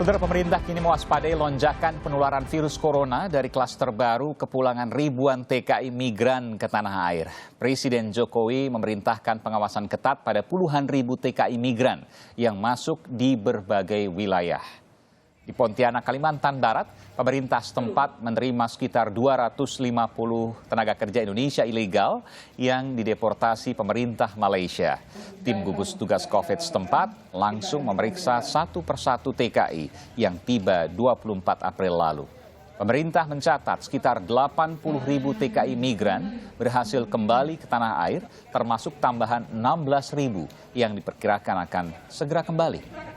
Saudara, pemerintah kini mewaspadai lonjakan penularan virus corona dari klaster baru kepulangan ribuan TKI migran ke tanah air. Presiden Jokowi memerintahkan pengawasan ketat pada puluhan ribu TKI migran yang masuk di berbagai wilayah. Di Pontianak, Kalimantan Barat, pemerintah setempat menerima sekitar 250 tenaga kerja Indonesia ilegal yang dideportasi pemerintah Malaysia. Tim gugus tugas COVID setempat langsung memeriksa satu persatu TKI yang tiba 24 April lalu. Pemerintah mencatat sekitar 80.000 TKI migran berhasil kembali ke tanah air, termasuk tambahan 16.000 yang diperkirakan akan segera kembali.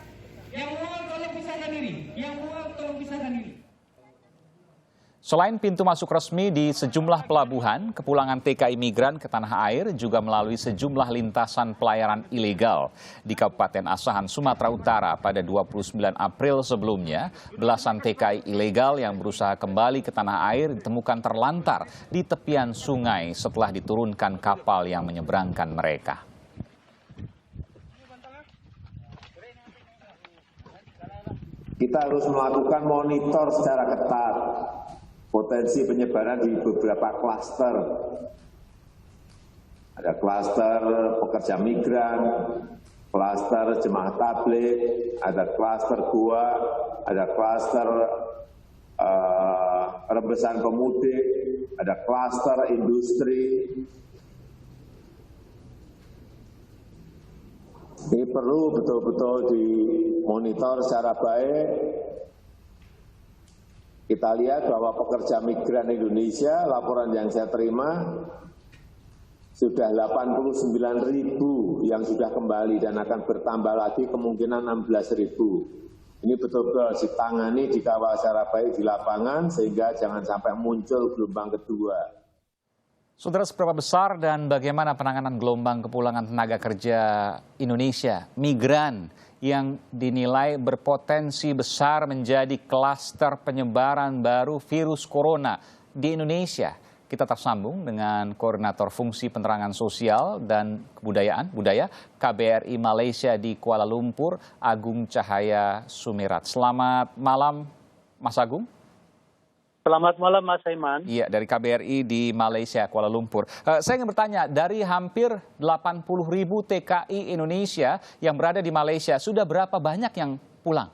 Selain pintu masuk resmi di sejumlah pelabuhan, kepulangan TKI migran ke tanah air juga melalui sejumlah lintasan pelayaran ilegal. Di Kabupaten Asahan, Sumatera Utara pada 29 April sebelumnya, belasan TKI ilegal yang berusaha kembali ke tanah air ditemukan terlantar di tepian sungai setelah diturunkan kapal yang menyeberangkan mereka. Kita harus melakukan monitor secara ketat potensi penyebaran di beberapa klaster. Ada klaster pekerja migran, klaster jemaah tabligh, ada klaster gua, ada klaster rebesan pemudik, ada klaster industri. Ini perlu betul-betul dimonitor secara baik. Kita lihat bahwa pekerja migran Indonesia, laporan yang saya terima, sudah 89.000 yang sudah kembali dan akan bertambah lagi kemungkinan 16.000. Ini betul-betul harus ditangani, dikawal secara baik di lapangan sehingga jangan sampai muncul gelombang kedua. Saudara, seberapa besar dan bagaimana penanganan gelombang kepulangan tenaga kerja Indonesia migran yang dinilai berpotensi besar menjadi klaster penyebaran baru virus corona di Indonesia? Kita tersambung dengan Koordinator Fungsi Penerangan Sosial dan Budaya KBRI Malaysia di Kuala Lumpur, Agung Cahaya Sumirat. Selamat malam, Mas Agung. Selamat malam, Mas Aiman. Iya, dari KBRI di Malaysia, Kuala Lumpur. Saya ingin bertanya, dari hampir 80.000 TKI Indonesia yang berada di Malaysia, sudah berapa banyak yang pulang?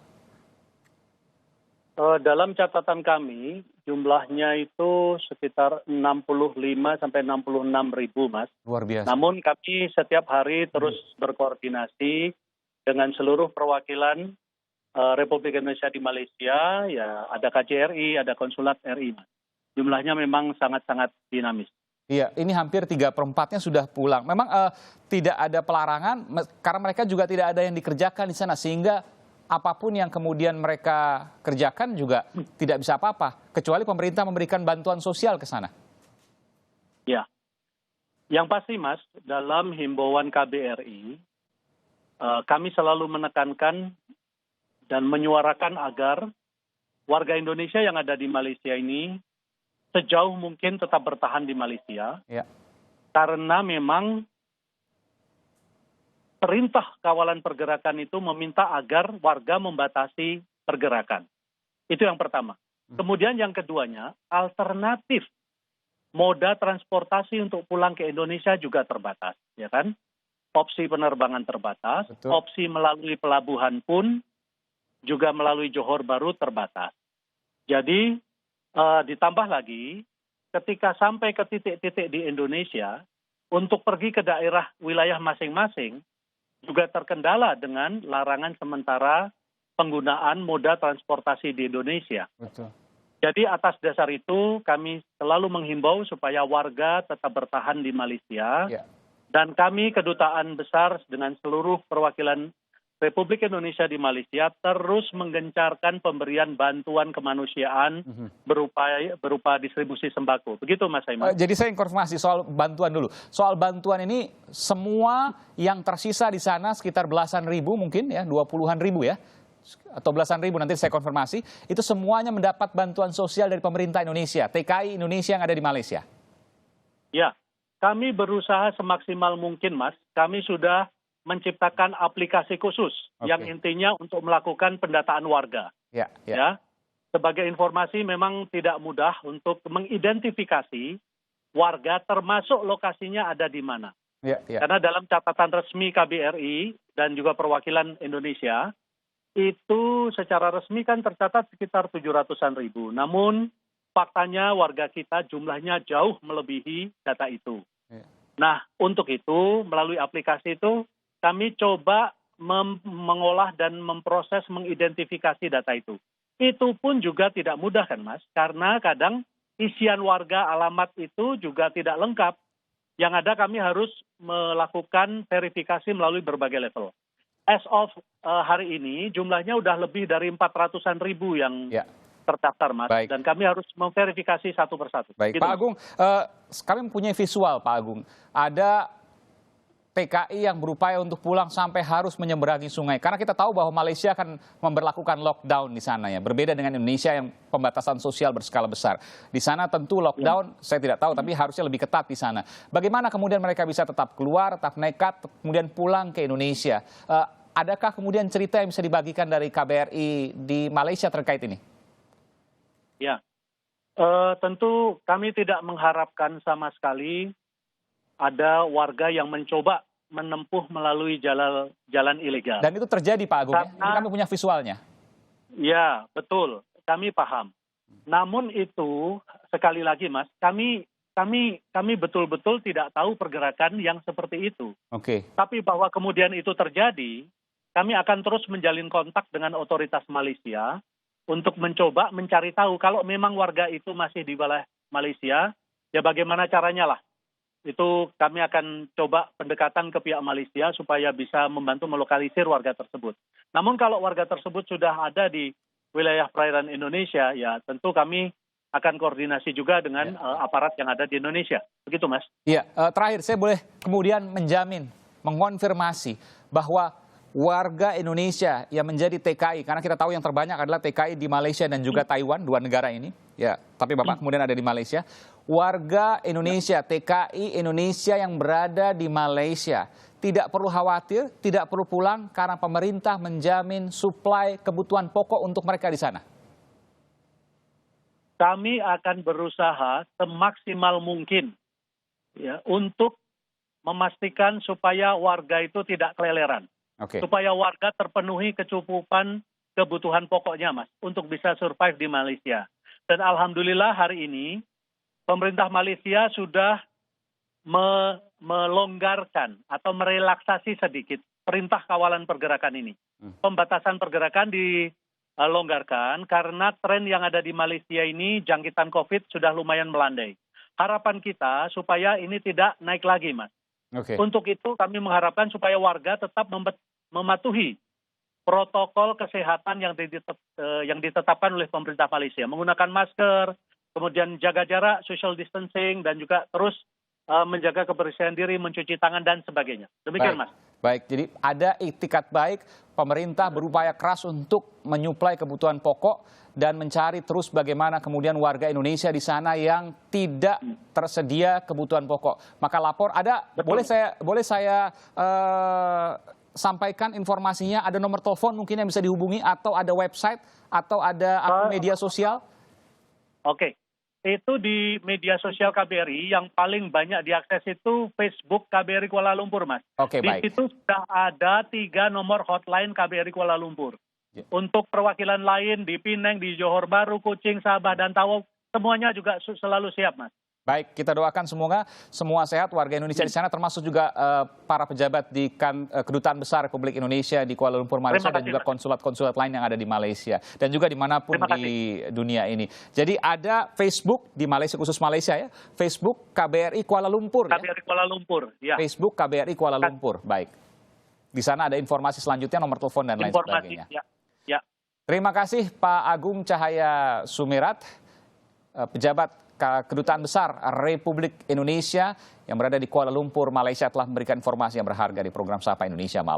Dalam catatan kami, jumlahnya itu sekitar 65 sampai 66 ribu, Mas. Luar biasa. Namun kami setiap hari terus berkoordinasi dengan seluruh perwakilan Republik Indonesia di Malaysia, ya ada KJRI, ada Konsulat RI. Jumlahnya memang sangat-sangat dinamis. Iya, ini hampir 3/4-nya sudah pulang. Memang tidak ada pelarangan, karena mereka juga tidak ada yang dikerjakan di sana, sehingga apapun yang kemudian mereka kerjakan juga tidak bisa apa-apa, kecuali pemerintah memberikan bantuan sosial ke sana. Ya, yang pasti, Mas, dalam himbauan KBRI, kami selalu menekankan dan menyuarakan agar warga Indonesia yang ada di Malaysia ini sejauh mungkin tetap bertahan di Malaysia. Ya. Karena memang perintah kawalan pergerakan itu meminta agar warga membatasi pergerakan. Itu yang pertama. Kemudian yang keduanya, alternatif moda transportasi untuk pulang ke Indonesia juga terbatas, ya kan? Opsi penerbangan terbatas, Betul. opsi melalui pelabuhan pun juga melalui Johor Bahru terbatas. Jadi ditambah lagi, ketika sampai ke titik-titik di Indonesia, untuk pergi ke daerah wilayah masing-masing, juga terkendala dengan larangan sementara penggunaan moda transportasi di Indonesia. Betul. Jadi atas dasar itu kami selalu menghimbau supaya warga tetap bertahan di Malaysia. Ya. Dan kami Kedutaan Besar dengan seluruh perwakilan Republik Indonesia di Malaysia terus menggencarkan pemberian bantuan kemanusiaan berupa distribusi sembako. Begitu, Mas Aiman. Jadi saya informasi soal bantuan dulu. Soal bantuan ini, semua yang tersisa di sana sekitar belasan ribu mungkin ya, 20-an ribu ya, atau belasan ribu, nanti saya konfirmasi, itu semuanya mendapat bantuan sosial dari pemerintah Indonesia, TKI Indonesia yang ada di Malaysia. Ya, kami berusaha semaksimal mungkin, Mas. Kami sudah menciptakan aplikasi khusus yang intinya untuk melakukan pendataan warga. Ya, sebagai informasi memang tidak mudah untuk mengidentifikasi warga termasuk lokasinya ada di mana. Karena dalam catatan resmi KBRI dan juga perwakilan Indonesia, itu secara resmi kan tercatat sekitar 700-an ribu. Namun faktanya warga kita jumlahnya jauh melebihi data itu. Nah, untuk itu melalui aplikasi itu kami coba mengolah dan memproses mengidentifikasi data itu. Itu pun juga tidak mudah kan Mas, karena kadang isian warga alamat itu juga tidak lengkap. Yang ada kami harus melakukan verifikasi melalui berbagai level. As of hari ini jumlahnya udah lebih dari 400-an ribu yang terdaftar Mas. Baik. Dan kami harus memverifikasi satu persatu. Baik, gitu, Pak Agung, kami mempunyai visual Pak Agung. Ada TKI yang berupaya untuk pulang sampai harus menyeberangi sungai. Karena kita tahu bahwa Malaysia akan memberlakukan lockdown di sana ya. Berbeda dengan Indonesia yang pembatasan sosial berskala besar. Di sana tentu lockdown, saya tidak tahu, tapi harusnya lebih ketat di sana. Bagaimana kemudian mereka bisa tetap keluar, tetap nekat, kemudian pulang ke Indonesia? Adakah kemudian cerita yang bisa dibagikan dari KBRI di Malaysia terkait ini? Ya, tentu kami tidak mengharapkan sama sekali ada warga yang mencoba menempuh melalui jalan ilegal. Dan itu terjadi Pak Agung, karena, ini kami punya visualnya. Ya, betul. Kami paham. Namun itu, sekali lagi Mas, kami betul-betul tidak tahu pergerakan yang seperti itu. Tapi bahwa kemudian itu terjadi, kami akan terus menjalin kontak dengan otoritas Malaysia untuk mencoba mencari tahu kalau memang warga itu masih di wilayah Malaysia, ya bagaimana caranya lah. Itu kami akan coba pendekatan ke pihak Malaysia supaya bisa membantu melokalisir warga tersebut. Namun kalau warga tersebut sudah ada di wilayah perairan Indonesia, ya tentu kami akan koordinasi juga dengan aparat yang ada di Indonesia. Begitu Mas. Iya, terakhir saya boleh kemudian menjamin, mengonfirmasi bahwa warga Indonesia yang menjadi TKI, karena kita tahu yang terbanyak adalah TKI di Malaysia dan juga Taiwan, dua negara ini. Ya, tapi Bapak kemudian ada di Malaysia. Warga Indonesia, TKI Indonesia yang berada di Malaysia tidak perlu khawatir, tidak perlu pulang karena pemerintah menjamin suplai kebutuhan pokok untuk mereka di sana. Kami akan berusaha semaksimal mungkin ya, untuk memastikan supaya warga itu tidak keleleran. Supaya warga terpenuhi kecukupan kebutuhan pokoknya Mas, untuk bisa survive di Malaysia. Dan alhamdulillah hari ini pemerintah Malaysia sudah melonggarkan atau merelaksasi sedikit perintah kawalan pergerakan ini. Pembatasan pergerakan dilonggarkan karena tren yang ada di Malaysia ini jangkitan COVID sudah lumayan melandai. Harapan kita supaya ini tidak naik lagi Mas. Untuk itu kami mengharapkan supaya warga tetap mematuhi protokol kesehatan yang ditetapkan oleh pemerintah Malaysia. Menggunakan masker, kemudian jaga jarak, social distancing, dan juga terus menjaga kebersihan diri, mencuci tangan, dan sebagainya. Demikian Mas. Baik, jadi ada iktikat baik, pemerintah berupaya keras untuk menyuplai kebutuhan pokok dan mencari terus bagaimana kemudian warga Indonesia di sana yang tidak tersedia kebutuhan pokok. Maka lapor ada, boleh saya sampaikan informasinya, ada nomor telepon mungkin yang bisa dihubungi, atau ada website, atau ada akun media sosial? Itu di media sosial KBRI yang paling banyak diakses itu Facebook KBRI Kuala Lumpur Mas. Di situ sudah ada 3 nomor hotline KBRI Kuala Lumpur. Untuk perwakilan lain di Penang, di Johor Bahru, Kuching, Sabah, dan Tawau, semuanya juga selalu siap Mas. Baik, kita doakan semoga semua sehat warga Indonesia di sana, termasuk juga para pejabat di Kedutaan Besar Republik Indonesia di Kuala Lumpur, Malaysia, dan juga konsulat-konsulat lain yang ada di Malaysia, dan juga dimanapun di dunia ini. Jadi ada Facebook di Malaysia, khusus Malaysia ya, Facebook KBRI Kuala Lumpur. KBRI Kuala Lumpur, ya. Facebook KBRI Kuala Lumpur, baik. Di sana ada informasi selanjutnya, nomor telepon dan lain sebagainya. Ya. Terima kasih Pak Agung Cahaya Sumirat, pejabat Kedutaan Besar Republik Indonesia yang berada di Kuala Lumpur, Malaysia, telah memberikan informasi yang berharga di program Sapa Indonesia Malam.